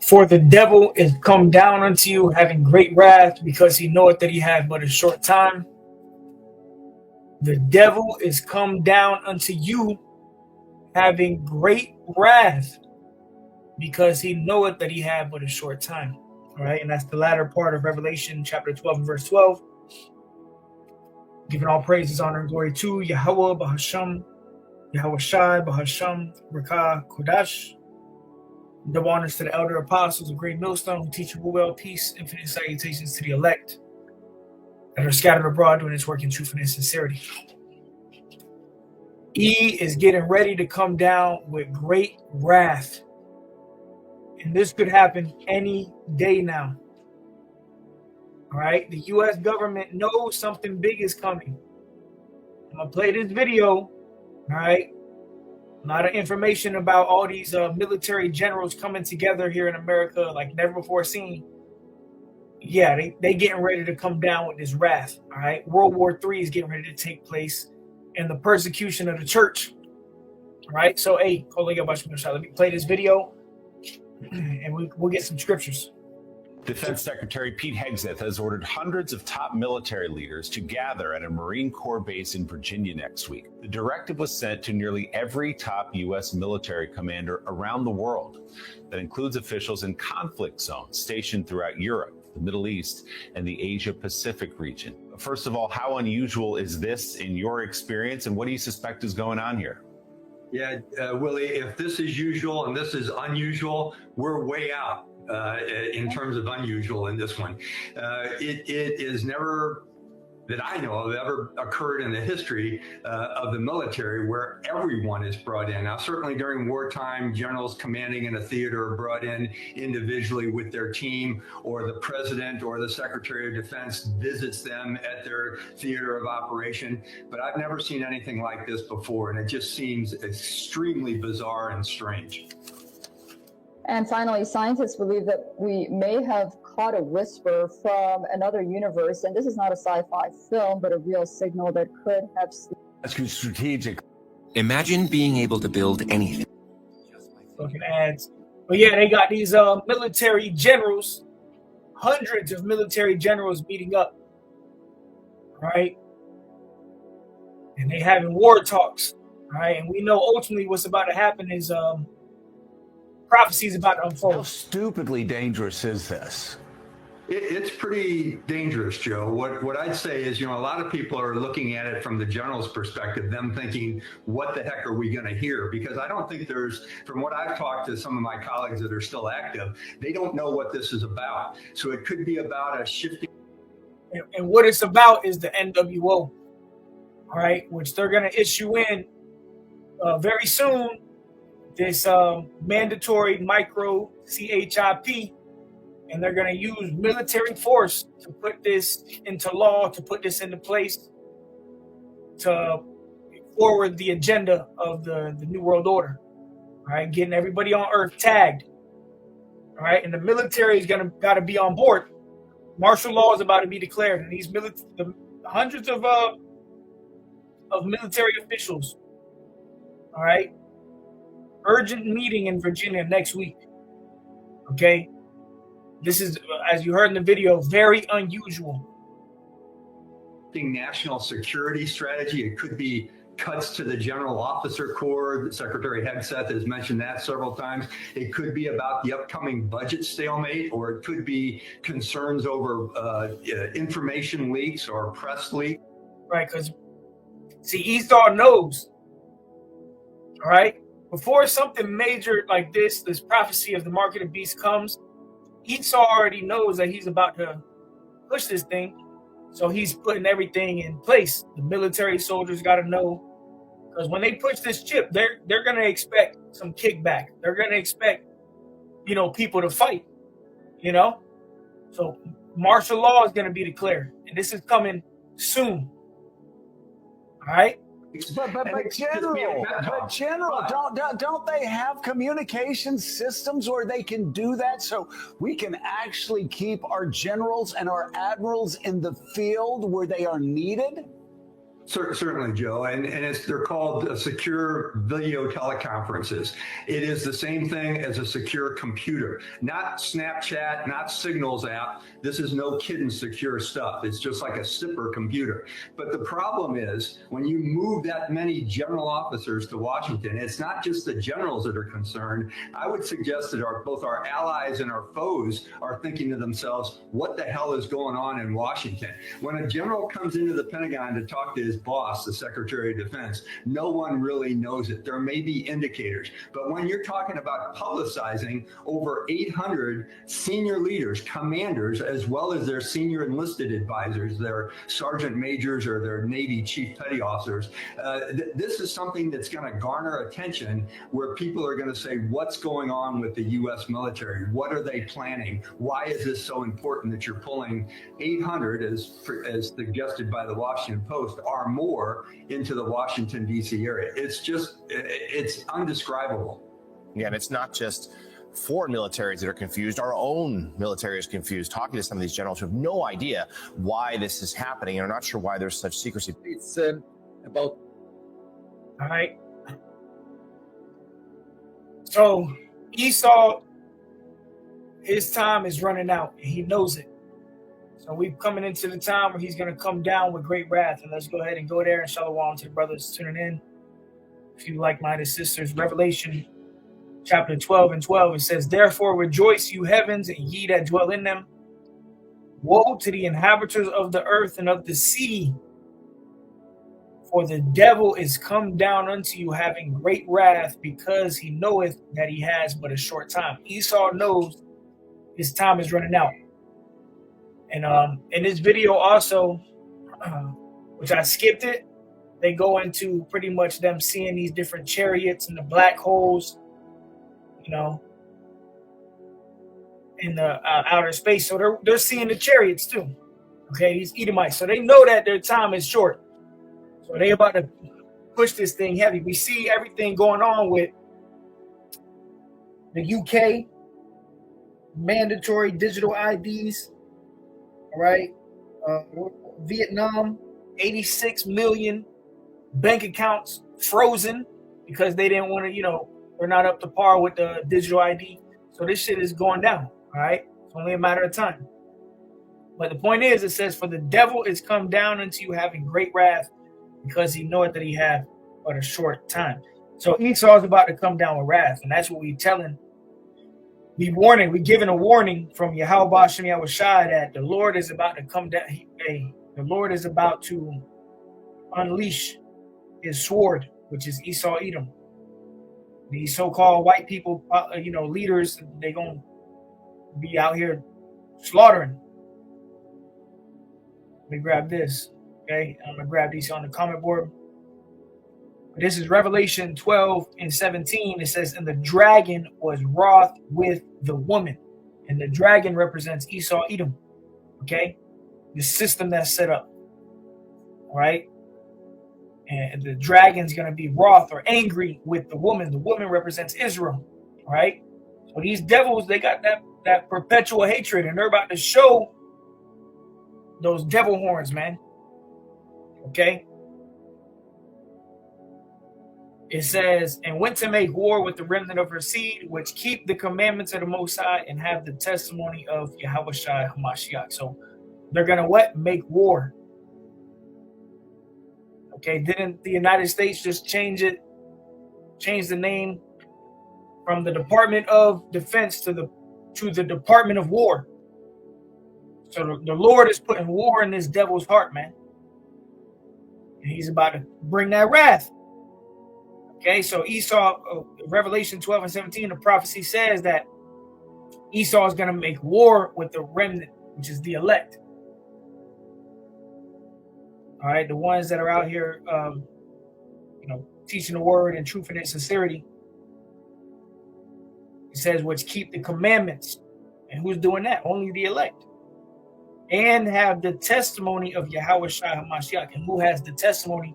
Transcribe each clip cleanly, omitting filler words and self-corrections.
For the devil is come down unto you, having great wrath, because he knoweth that he hath but a short time. The devil is come down unto you, having great wrath, because he knoweth that he hath but a short time. All right, and that's the latter part of Revelation chapter 12 and verse 12. Giving all praises, honor, and glory to Yahweh, Bahasham, Yahweh Shai, Bahasham, Rakah, Kodash. Double honors to the elder apostles of Great Millstone who teach you well, peace, infinite salutations to the elect that are scattered abroad doing its work in truth and in sincerity. E is getting ready to come down with great wrath. And this could happen any day now. All right, the U.S. government knows something big is coming. I'm going to play this video. All right. A lot of information about all these military generals coming together here in America like never before seen. Yeah, they getting ready to come down with this wrath. All right. World War III is getting ready to take place and the persecution of the church. All right. So, hey, let me play this video and we'll get some scriptures. Defense Secretary Pete Hegseth has ordered hundreds of top military leaders to gather at a Marine Corps base in Virginia next week. The directive was sent to nearly every top U.S. military commander around the world. That includes officials in conflict zones stationed throughout Europe, the Middle East, and the Asia-Pacific region. First of all, how unusual is this in your experience, and what do you suspect is going on here? Yeah, Willie, if this is usual and this is unusual, we're way out. In terms of unusual in this one. It is never, that I know of, ever occurred in the history of the military where everyone is brought in. Now, certainly during wartime, generals commanding in a theater are brought in individually with their team, or the president or the Secretary of Defense visits them at their theater of operation. But I've never seen anything like this before, and it just seems extremely bizarre and strange. And finally, scientists believe that we may have caught a whisper from another universe, and this is not a sci-fi film, but a real signal that could have... That's strategic. Imagine being able to build anything. Fucking ads. But yeah, they got these military generals, hundreds of military generals meeting up, right? And they having war talks, right? And we know ultimately what's about to happen is... prophecy is about to unfold. How stupidly dangerous is this? It's pretty dangerous, Joe. What I'd say is, a lot of people are looking at it from the general's perspective, them thinking, what the heck are we going to hear? Because I don't think from what I've talked to some of my colleagues that are still active, they don't know what this is about. So it could be about a shifting. And what it's about is the NWO, all right, which they're going to issue in very soon. This mandatory micro CHIP, and they're going to use military force to put this into law, to put this into place, to forward the agenda of the New World Order. All right, getting everybody on Earth tagged. All right, and the military is got to be on board. Martial law is about to be declared, and these hundreds of military officials. All right. Urgent meeting in Virginia next week. Okay. This is, as you heard in the video, very unusual. National security strategy. It could be cuts to the General Officer Corps. Secretary Hegseth has mentioned that several times. It could be about the upcoming budget stalemate, or it could be concerns over information leaks or press leaks. Right, because see, Esau knows. All right. Before something major like this prophecy of the mark of the beast comes, Esau already knows that he's about to push this thing. So he's putting everything in place. The military soldiers got to know, because when they push this chip, they're going to expect some kickback. They're going to expect, people to fight, So martial law is going to be declared, and this is coming soon. All right. But General, don't they have communication systems where they can do that so we can actually keep our generals and our admirals in the field where they are needed? Certainly, Joe, and they're called secure video teleconferences. It is the same thing as a secure computer, not Snapchat, not Signals app. This is no kidding secure stuff. It's just like a super computer. But the problem is when you move that many general officers to Washington, it's not just the generals that are concerned. I would suggest that both our allies and our foes are thinking to themselves, what the hell is going on in Washington? When a general comes into the Pentagon to talk to his boss, the Secretary of Defense, no one really knows it. There may be indicators, but when you're talking about publicizing over 800 senior leaders, commanders, as well as their senior enlisted advisors, their sergeant majors or their Navy chief petty officers, this is something that's going to garner attention where people are going to say, what's going on with the U.S. military? What are they planning? Why is this so important that you're pulling 800, as suggested by the Washington Post, or more into the Washington, D.C. area? It's undescribable. Yeah, and it's not just foreign militaries that are confused. Our own military is confused. Talking to some of these generals who have no idea why this is happening and are not sure why there's such secrecy. It's about. All right. So Esau, his time is running out, and he knows it. So we're coming into the time where he's going to come down with great wrath. And let's go ahead and go there and shalom to the brothers tuning in. If you like-minded sisters, Revelation chapter 12 and 12, it says, therefore rejoice, you heavens, and ye that dwell in them. Woe to the inhabitants of the earth and of the sea, for the devil is come down unto you, having great wrath, because he knoweth that he has but a short time. Esau knows his time is running out. And in this video also, which I skipped it, they go into pretty much them seeing these different chariots and the black holes, you know, in the outer space. So they're seeing the chariots too. Okay, these Edomites. So they know that their time is short. So they about to push this thing heavy. We see everything going on with the UK, mandatory digital IDs. All right, Vietnam, 86 million bank accounts frozen because they didn't want to, you know, they're not up to par with the digital ID. So this shit is going down. All right, it's only a matter of time. But the point is, it says, for the devil is come down unto you, having great wrath, because he knoweth that he hath but a short time. So Esau is about to come down with wrath, and that's what we're telling. We're giving a warning from Yahweh Bashem Yahushua that the Lord is about to come down. The Lord is about to unleash his sword, which is Esau Edom. These so-called white people, leaders, they're going to be out here slaughtering. Let me grab this, okay? I'm going to grab these on the comment board. This is Revelation 12 and 17. It says, and the dragon was wroth with the woman. And the dragon represents Esau Edom. Okay? The system that's set up. All right? And the dragon's going to be wroth or angry with the woman. The woman represents Israel. All right? So these devils, they got that perpetual hatred. And they're about to show those devil horns, man. Okay? It says, and went to make war with the remnant of her seed, which keep the commandments of the Most High and have the testimony of Yahushua HaMashiach. So they're going to what? Make war. Okay, didn't the United States just change the name from the Department of Defense to the Department of War? So the Lord is putting war in this devil's heart, man. And he's about to bring that wrath. Okay, so Esau, Revelation 12 and 17, the prophecy says that Esau is going to make war with the remnant, which is the elect. All right, the ones that are out here, teaching the word in truth and in sincerity. It says, which keep the commandments. And who's doing that? Only the elect. And have the testimony of Yahushua HaMashiach. And who has the testimony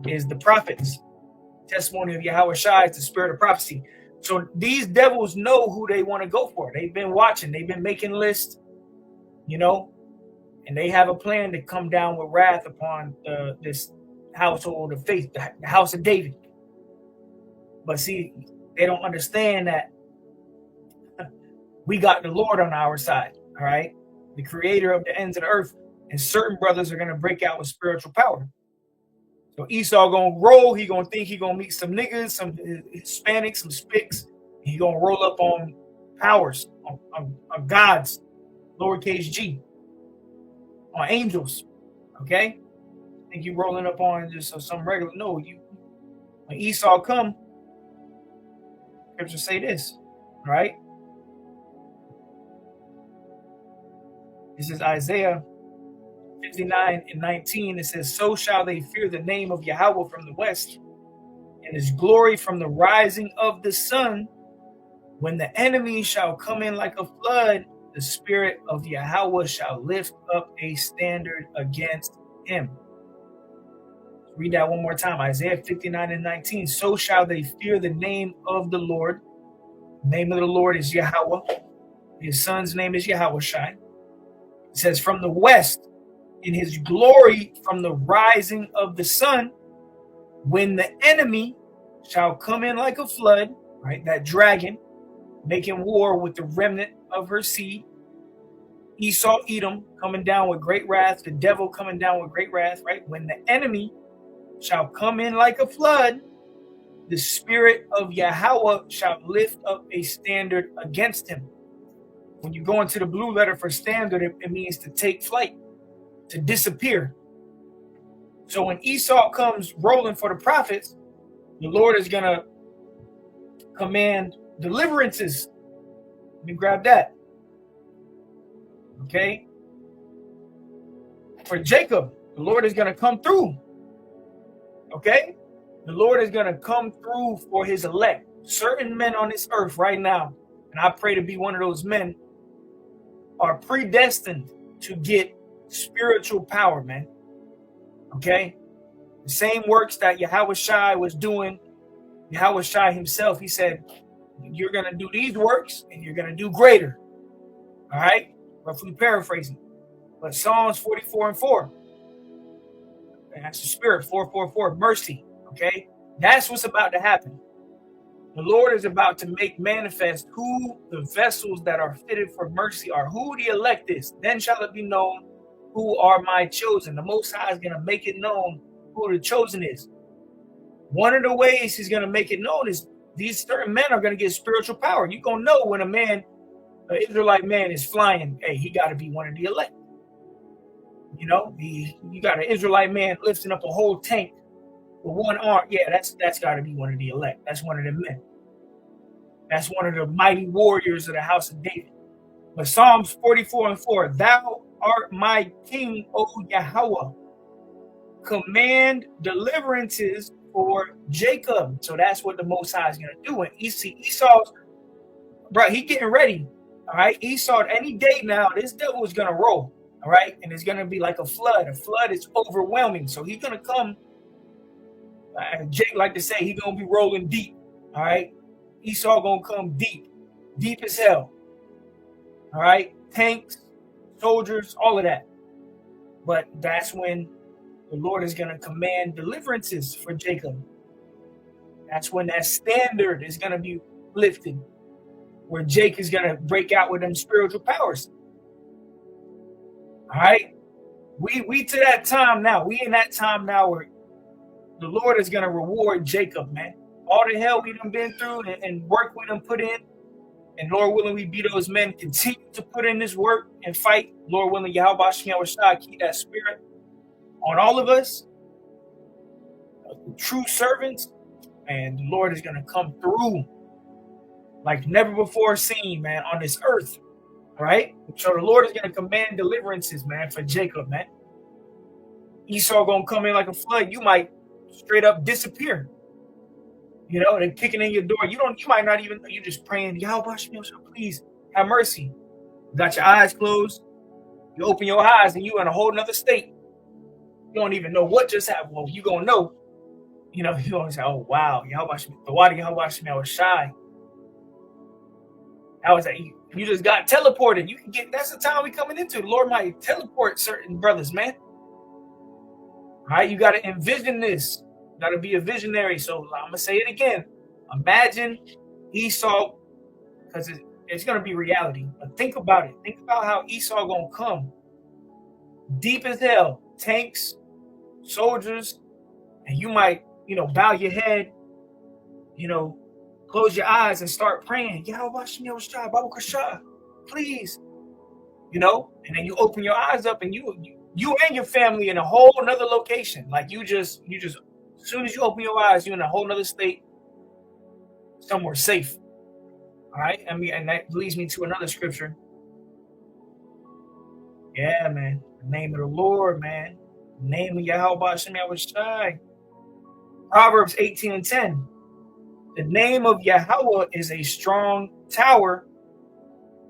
is the prophets. Testimony of Yahushua is the spirit of prophecy. So these devils know who they want to go for. They've been watching. They've been making lists, And they have a plan to come down with wrath upon this household of faith, the house of David. But see, they don't understand that we got the Lord on our side, all right? The creator of the ends of the earth. And certain brothers are going to break out with spiritual power. So Esau going to roll. He going to think he going to meet some niggas, some Hispanics, some Spics. He going to roll up on powers, on gods, lowercase g, on angels, okay? Think you rolling up on just some regular? No, when Esau come, scripture say this, right? This is Isaiah 59:19. It says, so shall they fear the name of Yahweh from the west, and his glory from the rising of the sun. When the enemy shall come in like a flood, the spirit of Yahweh shall lift up a standard against him. Read that one more time. Isaiah 59:19. So shall they fear the name of the Lord. The name of the Lord is Yahweh. His son's name is Yahushai. It says, from the west, in his glory from the rising of the sun, when the enemy shall come in like a flood, right? That dragon making war with the remnant of her seed. Esau, Edom coming down with great wrath. The devil coming down with great wrath, right? When the enemy shall come in like a flood, the spirit of Yahweh shall lift up a standard against him. When you go into the blue letter for standard, it means to take flight, to disappear. So when Esau comes rolling for the prophets, the Lord is going to command deliverances. Let me grab that. Okay. For Jacob, the Lord is going to come through. Okay. The Lord is going to come through for his elect. Certain men on this earth right now, and I pray to be one of those men, are predestined to get spiritual power, man. Okay. The same works that Yahushai was doing, Yahushai himself, he said, you're going to do these works and you're going to do greater. All right. Roughly paraphrasing. But Psalms 44:4. That's the spirit. 4:4:4. Mercy. Okay. That's what's about to happen. The Lord is about to make manifest who the vessels that are fitted for mercy are, who the elect is. Then shall it be known who are my chosen. The Most High is going to make it known who the chosen is. One of the ways he's going to make it known is these certain men are going to get spiritual power. You're going to know when an Israelite man is flying, hey, he got to be one of the elect. You know, you got an Israelite man lifting up a whole tank with one arm. Yeah, that's got to be one of the elect. That's one of the men. That's one of the mighty warriors of the house of David. But Psalms 44:4, thou art my king, O Yahweh. Command deliverances for Jacob. So that's what the Most High is going to do. And Esau's, bro, he getting ready. All right. Esau, any day now, this devil is going to roll. All right. And it's going to be like a flood. A flood is overwhelming. So he's going to come. Jake like to say he's going to be rolling deep. All right. Esau going to come deep as hell. All right. Tanks, soldiers, all of that. But that's when the Lord is going to command deliverances for Jacob. That's when that standard is going to be lifted, where Jake is going to break out with them spiritual powers. All right. We to that time now. We in that time now where the Lord is going to reward Jacob, man. All the hell we done been through and work we done put in. And Lord willing, we be those men, continue to put in this work and fight. Lord willing, Yahweh Shah, keep that spirit on all of us. True servants. And the Lord is going to come through like never before seen, man, on this earth. Right? So the Lord is going to command deliverances, man, for Jacob, man. Esau going to come in like a flood. You might straight up disappear. You know, they're kicking in your door. You might not even, you're just praying, Yahweh, please have mercy. You got your eyes closed. You open your eyes and you in a whole nother state. You don't even know what just happened. Well, you gonna know. You know, you're gonna say, oh wow, Yahweh, the water Yahweh was shy. You just got teleported. You can get, that's the time we coming into. The Lord might teleport certain brothers, man. All right, you got to envision this. You got to be a visionary. So I'm going to say it again. Imagine Esau, because it's going to be reality. But think about it. Think about how Esau going to come. Deep as hell. Tanks, soldiers, and you might, bow your head, close your eyes and start praying. Please. And then you open your eyes up and you and your family in a whole another location. Like you just as soon as you open your eyes, you're in a whole nother state, somewhere safe. All right. And that leads me to another scripture. Yeah, man. The name of the Lord, man. The name of Yahweh Hashem Yahushai. Proverbs 18:10. The name of Yahweh is a strong tower.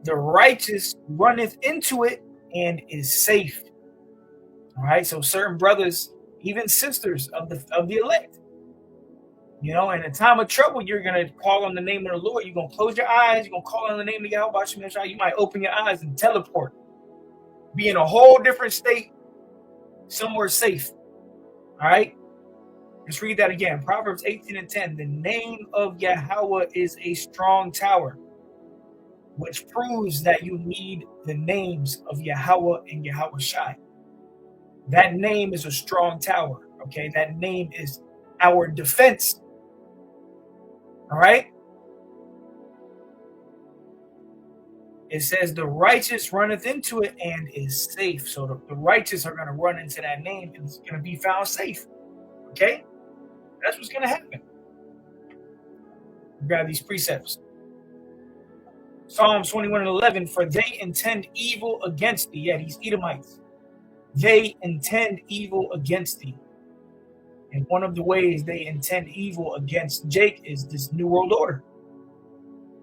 The righteous runneth into it and is safe. All right. So certain brothers, even sisters of the elect, in a time of trouble, you're going to call on the name of the Lord. You're going to close your eyes. You're going to call on the name of Yahweh Hashem Yahushai. You might open your eyes and teleport. Be in a whole different state, somewhere safe. All right. Let's read that again. Proverbs 18:10. The name of Yahweh is a strong tower, which proves that you need the names of Yahweh and Yahushai. That name is a strong tower. Okay. That name is our defense. All right. It says the righteous runneth into it and is safe. So the righteous are going to run into that name and it's going to be found safe. Okay? That's what's going to happen. Grab these precepts. Psalms 21:11, for they intend evil against thee. Yeah, these Edomites. They intend evil against thee. And one of the ways they intend evil against Jake is this New World Order.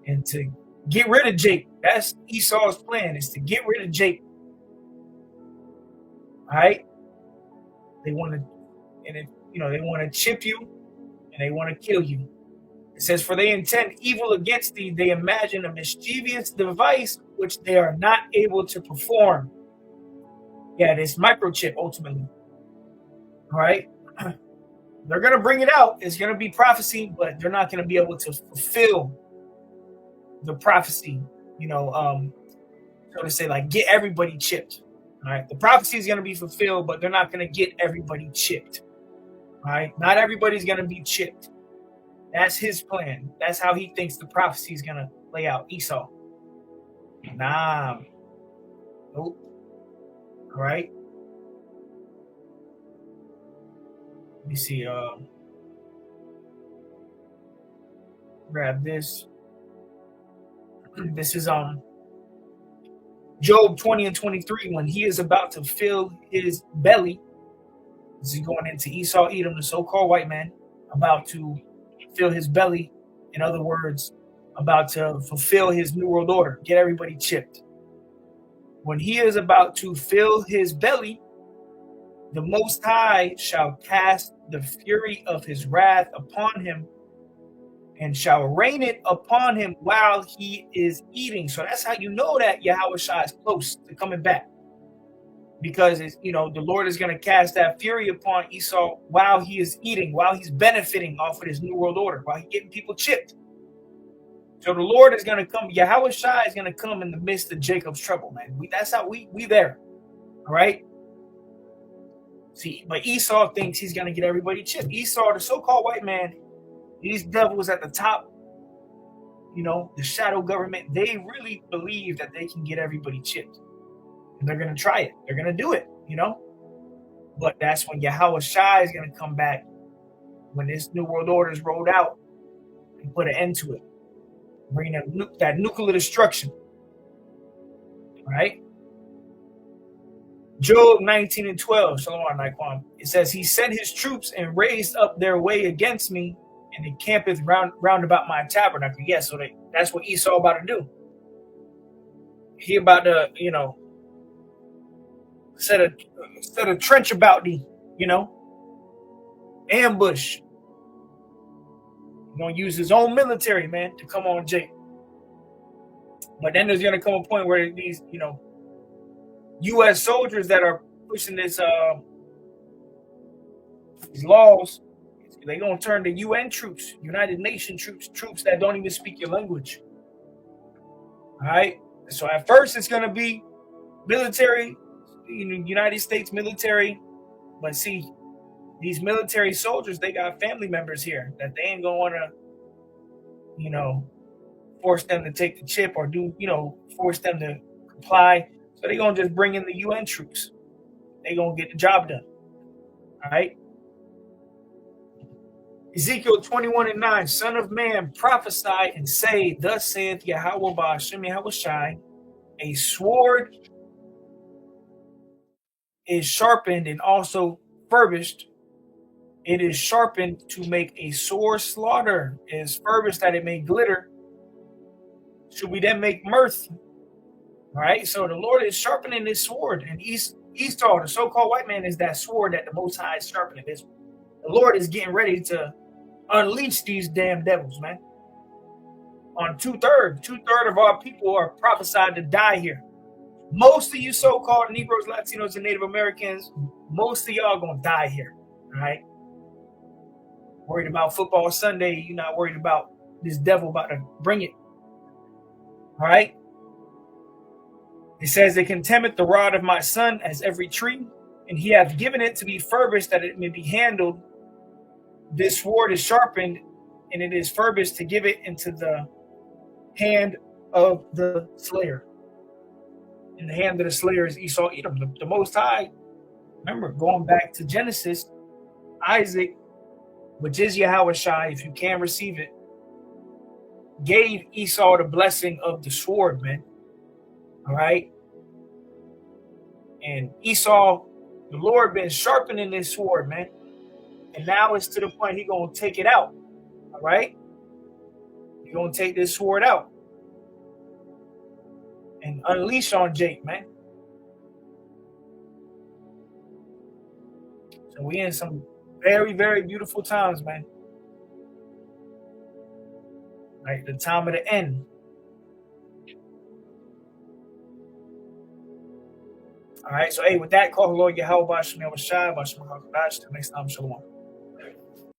And to get rid of Jake. That's Esau's plan, is to get rid of Jake. All right? They want to, they want to chip you and they want to kill you. It says, for they intend evil against thee. They imagine a mischievous device which they are not able to perform. Yeah, this microchip ultimately. All right? They're going to bring it out. It's going to be prophecy, but they're not going to be able to fulfill the prophecy, so to say, like get everybody chipped. All right. The prophecy is going to be fulfilled, but they're not going to get everybody chipped. All right. Not everybody's going to be chipped. That's his plan. That's how he thinks the prophecy is going to play out. Esau. Nah. Nope. All right. Let me see. Grab this. This is Job 20:23. When he is about to fill his belly, this is going into Esau, Edom, the so-called white man, about to fill his belly. In other words, about to fulfill his New World Order, get everybody chipped. When he is about to fill his belly, the Most High shall cast the fury of his wrath upon him and shall rain it upon him while he is eating. So that's how you know that Yahushua is close to coming back. Because, the Lord is going to cast that fury upon Esau while he is eating, while he's benefiting off of his New World Order, while he's getting people chipped. So the Lord is going to come. Yahushua is going to come in the midst of Jacob's trouble, man. That's how we there. All right? See, but Esau thinks he's going to get everybody chipped. Esau, the so-called white man, these devils at the top, the shadow government, they really believe that they can get everybody chipped. And they're going to try it. They're going to do it, But that's when Yahushua is going to come back, when this New World Order is rolled out, and put an end to it. Bring that nuclear destruction. All right? Job 19:12, Shalom Naquam. It says, he sent his troops and raised up their way against me, and encampeth round about my tabernacle. Yes, so that's what Esau about to do. He about to, set a trench about thee, ambush. He's gonna use his own military, man, to come on Jake. But then there's going to come a point where these, U.S. soldiers that are pushing these laws, they're going to turn to UN troops, United Nations troops that don't even speak your language. All right. So at first it's going to be military, United States military. But see, these military soldiers, they got family members here that they ain't going to want to, force them to take the chip or force them to comply. So they're going to just bring in the UN troops. They're going to get the job done. All right. Ezekiel 21:9, Son of man, prophesy and say, thus saith Yahweh Ba'ashem Yahushai, a sword is sharpened and also furbished. It is sharpened to make a sore slaughter. It is furbished that it may glitter. Should we then make mirth? All right, so the Lord is sharpening his sword. And Esau, the so-called white man, is that sword that the Most High is sharpening. The Lord is getting ready to unleash these damn devils, man. On two-thirds of our people are prophesied to die here. Most of you so-called Negroes, Latinos, and Native Americans, most of y'all gonna die here. All right. Worried about football Sunday, you're not worried about this devil about to bring it. All right. It says, "It contemneth the rod of my son as every tree, and he hath given it to be furbished that it may be handled. This sword is sharpened, and it is furbished to give it into the hand of the slayer." In the hand of the slayer is Esau, Edom. The Most High, remember, going back to Genesis, Isaac, which is Yahushai, if you can receive it, gave Esau the blessing of the sword, man. All right. And Esau, the Lord been sharpening this sword, man. And now it's to the point he gonna take it out. All right. He gonna take this sword out and unleash on Jake, man. So we in some very, very beautiful times, man. Right, the time of the end. All right, so hey, with that, call the Lord Yahweh Ba'ashem Yahushai, Ba'ashem HaKadosh. Till next time, shalom.